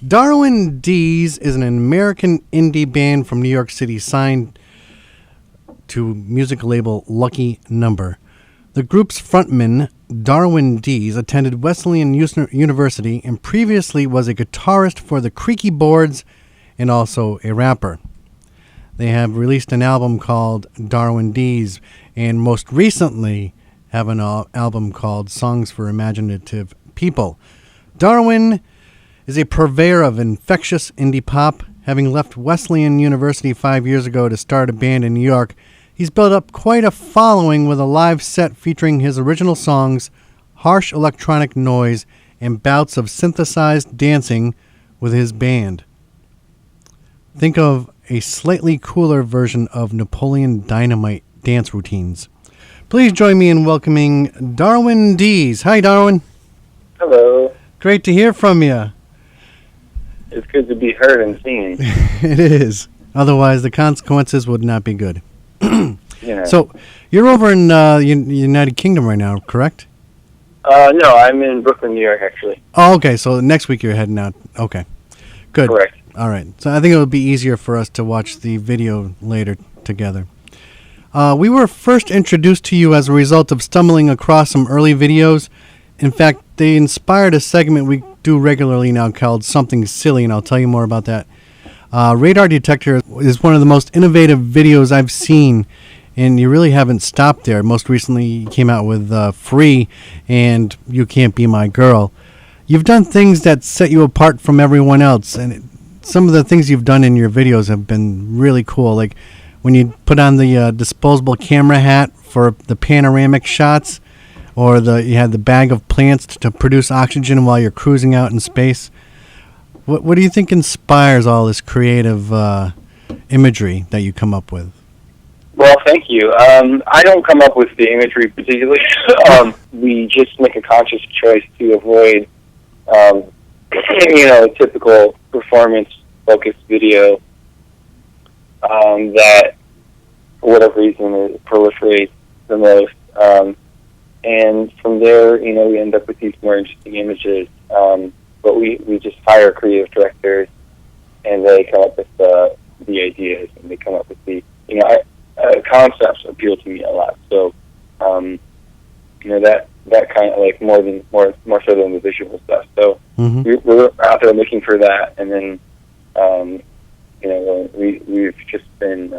Darwin Deez is an American indie band from New York City signed to music label Lucky Number. The group's frontman, Darwin Deez, attended Wesleyan University and previously was a guitarist for the Creaky Boards and also a rapper. They have released an album called Darwin Deez and most recently have an album called Songs for Imaginative People. Darwin is a purveyor of infectious indie pop. Having left Wesleyan University 5 years ago to start a band in New York, he's built up quite a following with a live set featuring his original songs, harsh electronic noise, and bouts of synthesized dancing with his band. Think of a slightly cooler version of Napoleon Dynamite dance routines. Please join me in welcoming Darwin Deez. Hi, Darwin. Hello. Great to hear from you. It's good to be heard and seen. It is. Otherwise, the consequences would not be good. Yeah. So, you're over in United Kingdom right now, correct? No, I'm in Brooklyn, New York, actually. Oh, okay. So next week you're heading out. Okay. Good. Correct. All right. So I think it would be easier for us to watch the video later together. We were first introduced to you as a result of stumbling across some early videos. In fact, they inspired a segment we do regularly now called Something Silly, and I'll tell you more about that. Radar Detector is one of the most innovative videos I've seen, and you really haven't stopped there. Most recently, you came out with Free and You Can't Be My Girl. You've done things that set you apart from everyone else, and some of the things you've done in your videos have been really cool, like when you put on the disposable camera hat for the panoramic shots, or you had the bag of plants to produce oxygen while you're cruising out in space. What do you think inspires all this creative imagery that you come up with? Well, thank you. I don't come up with the imagery particularly. We just make a conscious choice to avoid, a typical performance-focused video that, for whatever reason, proliferates the most. And from there, we end up with these more interesting images. But we just hire creative directors, and they come up with the ideas, and they come up with the concepts appeal to me a lot. So, that kind of like more so than the visual stuff. So we're out there looking for that, and then we've just been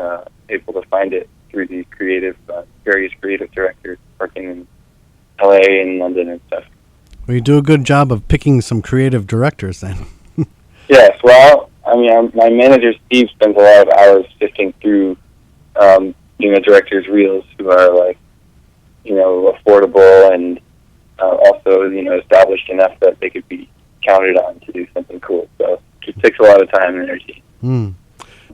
able to find it through the various creative directors working in LA and London and stuff. Well, you do a good job of picking some creative directors then. Yes, well, my manager Steve spends a lot of hours sifting through, directors' reels who are affordable and also, established enough that they could be counted on to do something cool. So it takes a lot of time and energy.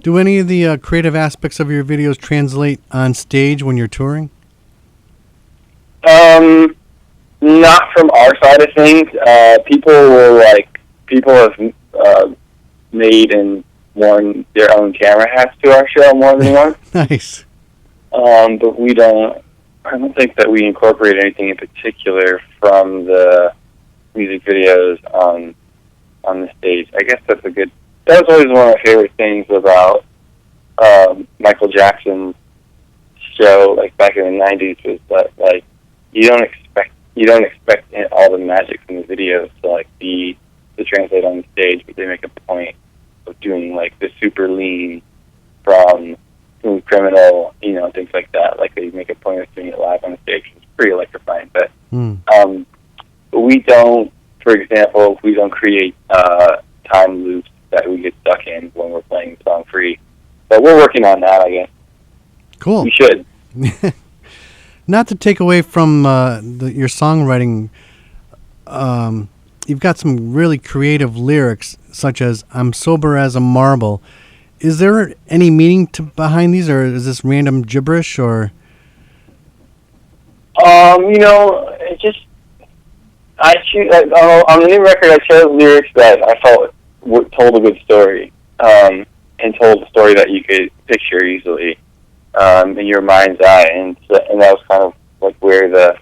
Do any of the creative aspects of your videos translate on stage when you're touring? Not from our side of things. People have made and worn their own camera hats to our show more than once. Nice. But I don't think that we incorporate anything in particular from the music videos on the stage. I guess that was always one of my favorite things about Michael Jackson's show, like back in the 90s, was that you don't expect all the magic from the videos to translate on the stage, but they make a point of doing the super lean from Smooth Criminal, things like that. They make a point of doing it live on the stage. It's pretty electrifying. But we don't, for example, create time loops that we get stuck in when we're playing the song Free. But we're working on that, I guess. Cool. We should. Not to take away from your songwriting, you've got some really creative lyrics, such as "I'm sober as a marble." Is there any meaning behind these, or is this random gibberish, or? It just I choose on the new record. I chose lyrics that I felt told a good story, and told a story that you could picture easily. In your mind's eye, and that was kind of where the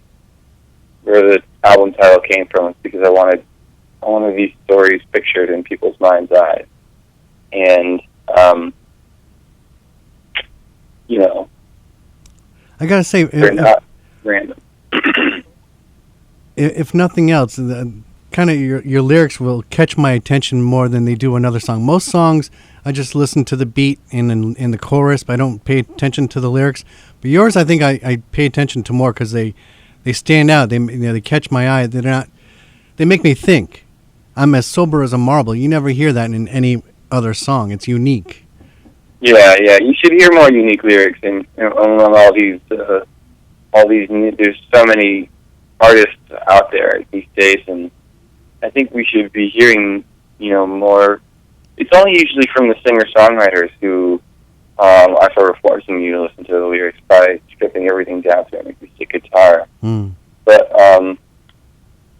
album title came from, because I wanted these stories pictured in people's mind's eye, and you know, I gotta say, they're not random. if nothing else, kind of your lyrics will catch my attention more than they do another song. Most songs, I just listen to the beat in the chorus, but I don't pay attention to the lyrics. But yours, I think I pay attention to more because they stand out. They catch my eye. They make me think. I'm as sober as a marble. You never hear that in any other song. It's unique. Yeah. You should hear more unique lyrics, and among all these. There's so many artists out there these days, and I think we should be hearing, more. It's only usually from the singer-songwriters who are sort of forcing you to listen to the lyrics by stripping everything down to an acoustic guitar. But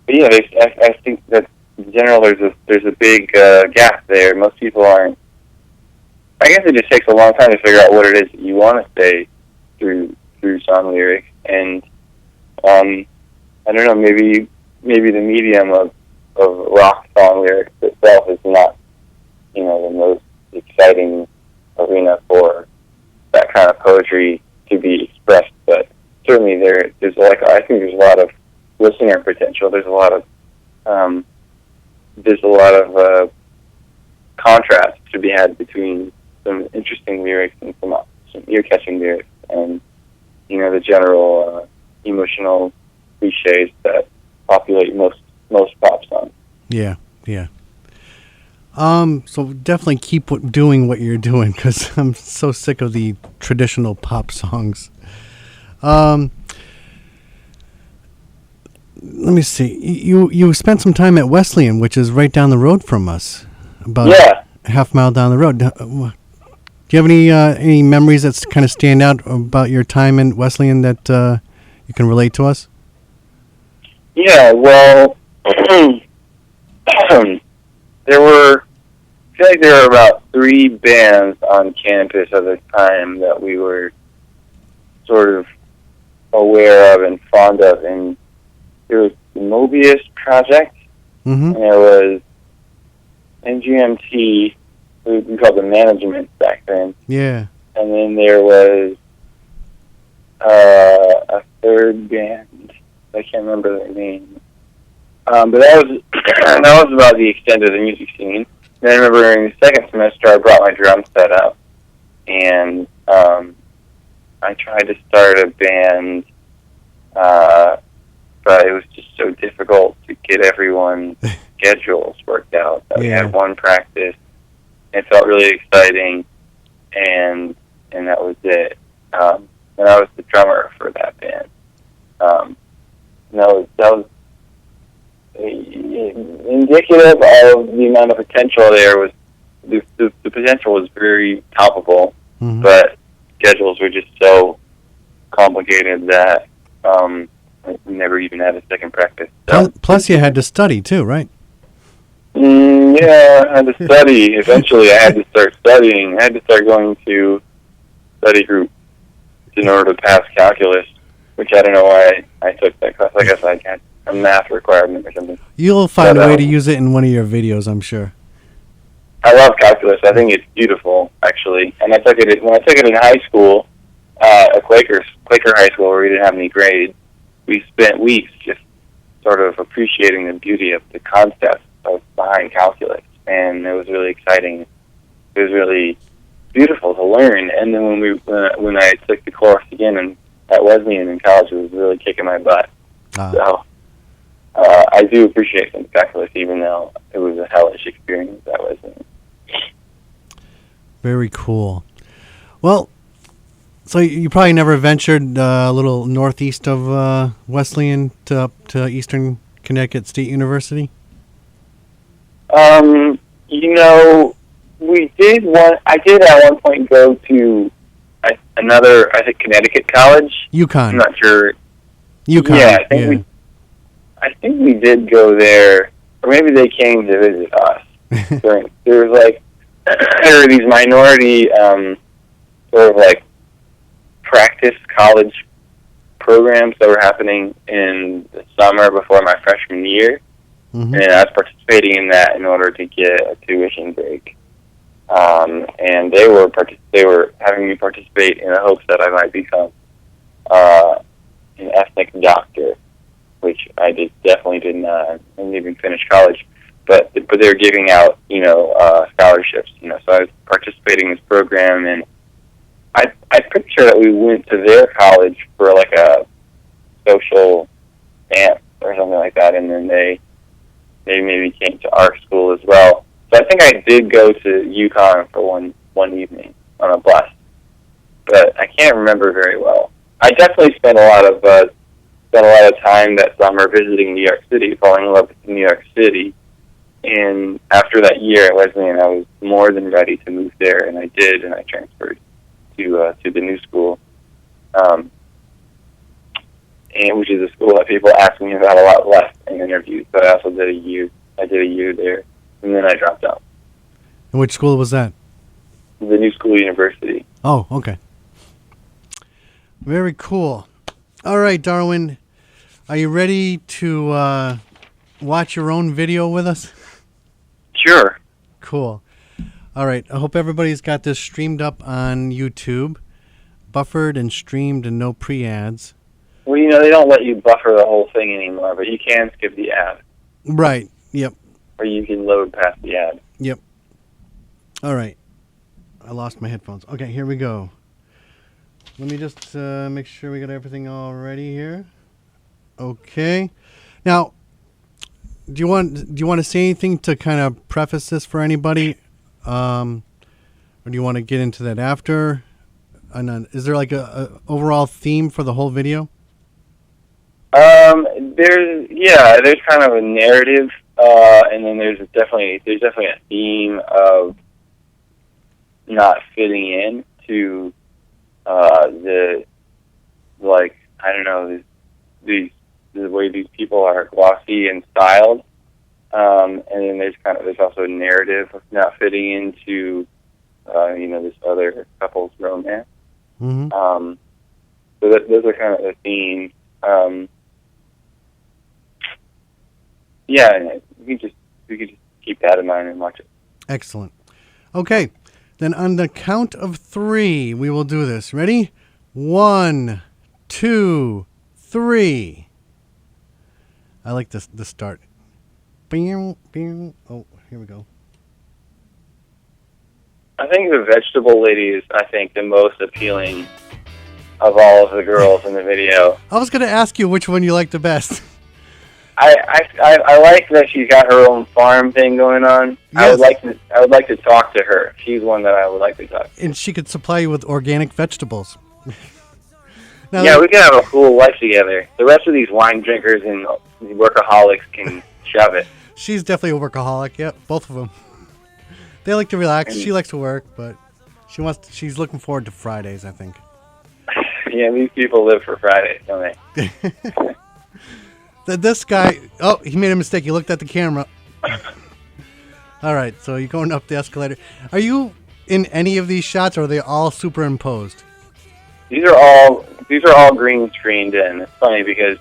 yeah, I think that in general there's a big gap there. Most people aren't. I guess it just takes a long time to figure out what it is that you want to say through song lyrics, and I don't know, maybe the medium of rock song lyrics itself is not, the most exciting arena for that kind of poetry to be expressed, but certainly I think there's a lot of listener potential. There's a lot of contrast to be had between some interesting lyrics and some ear-catching lyrics, and the general emotional cliches that populate most pop songs. Yeah. So definitely keep doing what you're doing, because I'm so sick of the traditional pop songs. Let me see. You spent some time at Wesleyan, which is right down the road from us, about a half mile down the road. Do you have any memories that kind of stand out about your time in Wesleyan that you can relate to us? Yeah, well, I feel like there were about 3 bands on campus at the time that we were sort of aware of and fond of, and there was the Mobius Project, and there was NGMT, we called the Management back then. Yeah. And then there was a third band. I can't remember their name. But that was about the extent of the music scene. And I remember in the second semester I brought my drum set up, and I tried to start a band, but it was just so difficult to get everyone's schedules worked out. We had one practice. It felt really exciting, and that was it. And I was the drummer for that band. And that was indicative of the amount of potential there. Was the potential was very palpable, but schedules were just so complicated that I never even had a second practice. So. Plus, you had to study too, right? Yeah, I had to study. Eventually, I had to start studying. I had to start going to study group in order to pass calculus, which I don't know why I took that class. I guess I had a math requirement or something. You'll find a way to use it in one of your videos, I'm sure. I love calculus. I think it's beautiful, actually. And I took it when I took it in high school, a Quaker high school where we didn't have any grades. We spent weeks just sort of appreciating the beauty of the concept behind calculus, and it was really exciting. It was really beautiful to learn. And then when I took the course again at Wesleyan in college, it was really kicking my butt. So I do appreciate some calculus, even though it was a hellish experience at Wesleyan. Very cool. Well, so you probably never ventured a little northeast of Wesleyan to Eastern Connecticut State University? We did I did at one point go to another, I think, Connecticut college. UConn. I'm not sure. UConn. Yeah, I think we did go there, or maybe they came to visit us. There was there were these minority sort of practice college programs that were happening in the summer before my freshman year. and I was participating in that in order to get a tuition break. And they were having me participate in the hopes that I might become an ethnic doctor, which I definitely did not. I didn't even finish college, but they were giving out scholarships. So I was participating in this program, and I'm pretty sure that we went to their college for like a social dance or something like that, and then they maybe came to our school as well. So I think I did go to UConn for one evening on a bus, but I can't remember very well. I definitely spent a lot of time that summer visiting New York City, falling in love with New York City. And after that year at Wesleyan, I was more than ready to move there, and I did, and I transferred to the new school, and which is a school that people ask me about a lot less in interviews. But I also did a year. I did a year there, and then I dropped out. And which school was that? The New School University. Oh, okay. Very cool. All right, Darwin, are you ready to watch your own video with us? Sure. Cool. All right. I hope everybody's got this streamed up on YouTube, buffered and streamed and no pre-ads. Well, they don't let you buffer the whole thing anymore, but you can skip the ad. Right. Yep. Or you can load past the ad. Yep. All right. I lost my headphones. Okay, here we go. Let me just make sure we got everything all ready here. Okay. Now, do you want to say anything to kind of preface this for anybody, or do you want to get into that after? And then, is there like a overall theme for the whole video? There's kind of a narrative, and then there's definitely a theme of not fitting in to the way these people are glossy and styled, and then there's also a narrative of not fitting into this other couple's romance. Mm-hmm. So those are kind of the themes. We could just keep that in mind and watch it. Excellent. Okay, then on the count of 3, we will do this. Ready? 1, 2, 3. I like this. The start. Oh, here we go. I think the vegetable lady is, the most appealing of all of the girls in the video. I was going to ask you which one you like the best. I like that she's got her own farm thing going on. Yes. I would like to talk to her. She's one that I would like to talk to. And she could supply you with organic vegetables. Now, we can have a cool life together. The rest of these wine drinkers and workaholics can shove it. She's definitely a workaholic. Yep, both of them. They like to relax. She likes to work, but she's looking forward to Fridays, I think. Yeah, these people live for Fridays, don't they? This guy, he made a mistake. He looked at the camera. All right, so you're going up the escalator. Are you in any of these shots, or are they all superimposed? These are all green screened in. It's funny because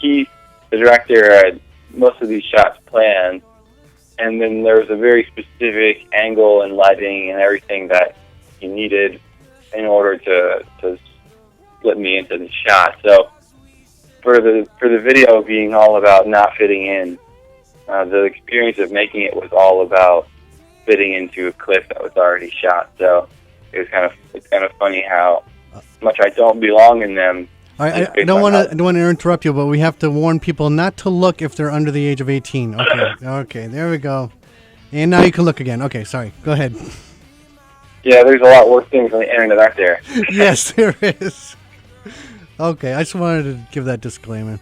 Keith, the director, had most of these shots planned, and then there was a very specific angle and lighting and everything that he needed in order to split me into the shot. So for the video being all about not fitting in, the experience of making it was all about fitting into a clip that was already shot. So it's kind of funny how much I don't belong in them. All right, I don't want to interrupt you, but we have to warn people not to look if they're under the age of 18. Okay, there we go. And now you can look again. Okay, sorry. Go ahead. Yeah, there's a lot worse things on the internet out there. Yes, there is. Okay, I just wanted to give that disclaimer.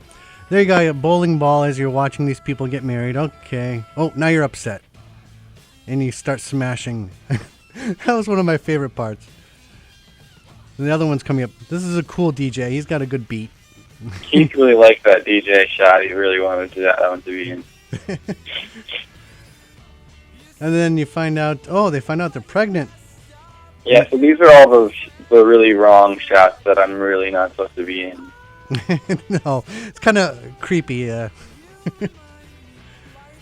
There you go, a bowling ball as you're watching these people get married. Okay. Oh, now you're upset. And you start smashing. That was one of my favorite parts. And the other one's coming up. This is a cool DJ. He's got a good beat. Keith really liked that DJ shot. He really wanted that one to be in. And then they find out they're pregnant. Yeah, so these are all the really wrong shots that I'm really not supposed to be in. No, it's kind of creepy.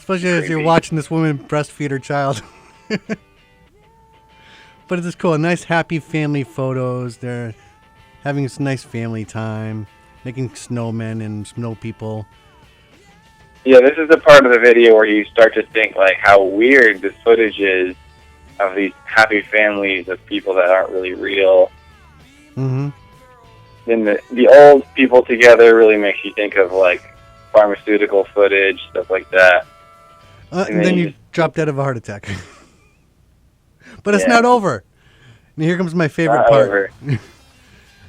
Especially as you're watching this woman breastfeed her child. But it's cool. Nice, happy family photos. They're having this nice family time, making snowmen and snow people. Yeah, this is the part of the video where you start to think like how weird this footage is of these happy families of people that aren't really real. Mm-hmm. Then the old people together really makes you think of like pharmaceutical footage, stuff like that. And then you drop dead of a heart attack. But it's not over. And here comes my favorite part. This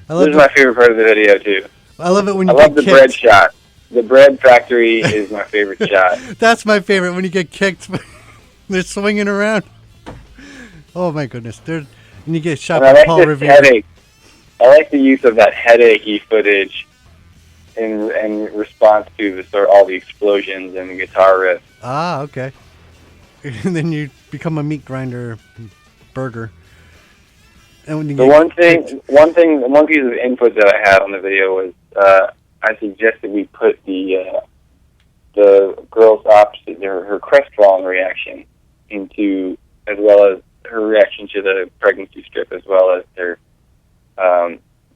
is my favorite part of the video too. I love it when you I get love the kicked. bread shot. The bread factory is my favorite shot. That's my favorite when you get kicked. They're swinging around. Oh my goodness! And you get shot by Paul Revere. Headache. I like the use of that headachy footage in response to all the explosions and the guitar riff. Ah, okay. And then you become a meat grinder burger. And when you one piece of input that I had on the video was I suggested we put the girl's opposite, her crestfallen reaction into, as well as her reaction to the pregnancy strip, as well as her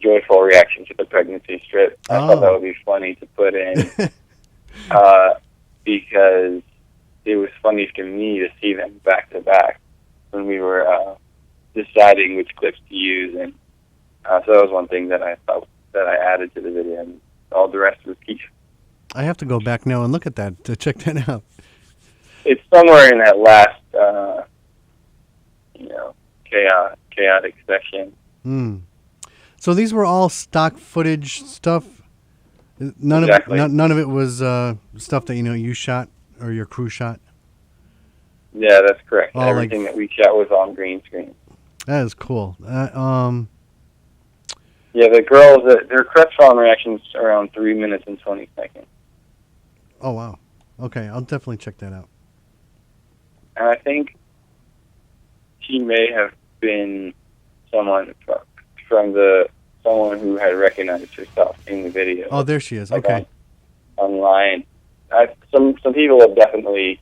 joyful reaction to the pregnancy strip. I thought that would be funny to put in because it was funny to me to see them back to back when we were deciding which clips to use, and so that was one thing that I thought that I added to the video, and all the rest was key. I have to go back now and look at that to check that out. It's somewhere in that last, chaotic section. So these were all stock footage stuff. None of it was stuff that you shot or your crew shot. Yeah, that's correct. Everything that we shot was on green screen. That is cool. Yeah, the girls, their crestfallen reactions around 3 minutes and 20 seconds. Oh wow. Okay, I'll definitely check that out. And I think she may have been someone who had recognized herself in the video. Oh, there she is. Okay. Online, some people have definitely.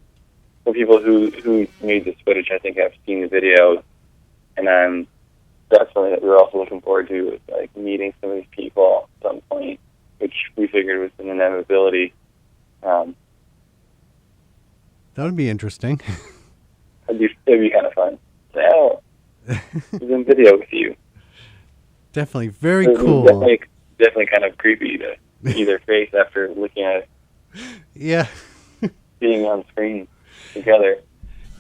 Some people who made this footage, I think, have seen the video, and that's something that we're also looking forward to, is like meeting some of these people at some point, which we figured was an inevitability. That would be interesting. It'd be kind of fun. So, I was in video with you. Definitely, very cool. Definitely kind of creepy to see their face after looking at it. Yeah. Being on screen together.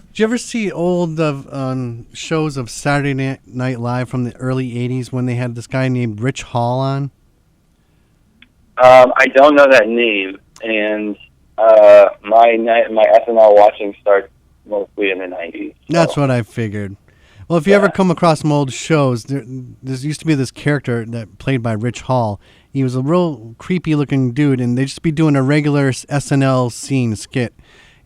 Did you ever see old shows of Saturday Night Live from the early 80s when they had this guy named Rich Hall on? I don't know that name, and my SNL watching starts mostly in the 90s. So. That's what I figured. Well, if you ever come across some old shows, there used to be this character that played by Rich Hall. He was a real creepy-looking dude, and they'd just be doing a regular SNL scene skit.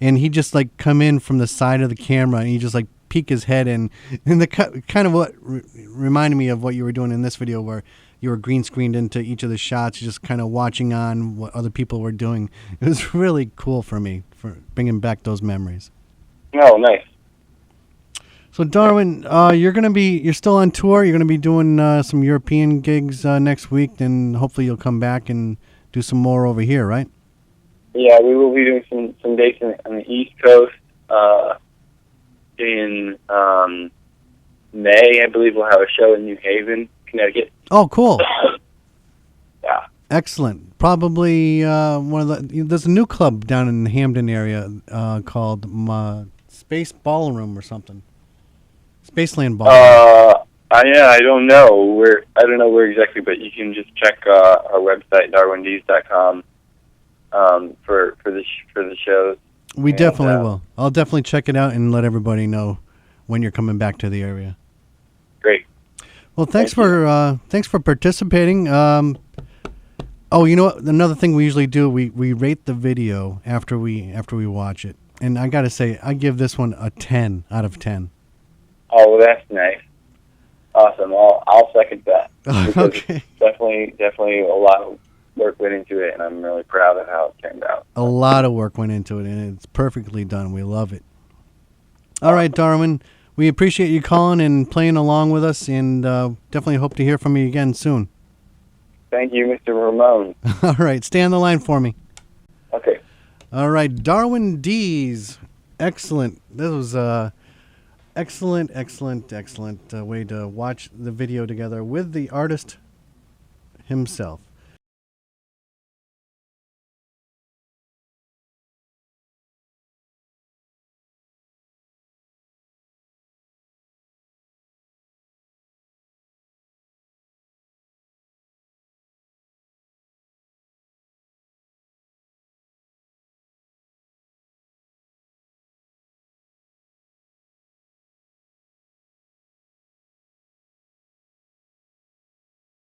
And he'd just, come in from the side of the camera, and he'd just, peek his head in. And the kind of what reminded me of what you were doing in this video, where you were green screened into each of the shots, just kind of watching on what other people were doing. It was really cool for me, for bringing back those memories. Oh, nice. So, Darwin, you're still on tour. You're going to be doing some European gigs next week, and hopefully you'll come back and do some more over here, right? Yeah, we will be doing some dates on the East Coast. In May, I believe we'll have a show in New Haven, Connecticut. Oh, cool. Yeah. Excellent. Probably there's a new club down in the Hamden area called Space Ballroom or something. Spaceland Ballroom. I don't know. I don't know where exactly, but you can just check our website, darwindeez.com, for the shows. We definitely will. I'll definitely check it out and let everybody know when you're coming back to the area. Great. Well, thanks for participating. Oh, you know what? Another thing we usually do, we rate the video after we watch it. And I got to say, I give this one a 10 out of 10. Oh, well, that's nice. Awesome. I'll second that. Okay. Definitely a lot work went into it, and I'm really proud of how it turned out. A lot of work went into it, and it's perfectly done. We love it. All right, Darwin, we appreciate you calling and playing along with us, and definitely hope to hear from you again soon. Thank you, Mr. Ramone. All right, stay on the line for me. Okay. All right, Darwin Deez. Excellent. This was excellent way to watch the video together with the artist himself.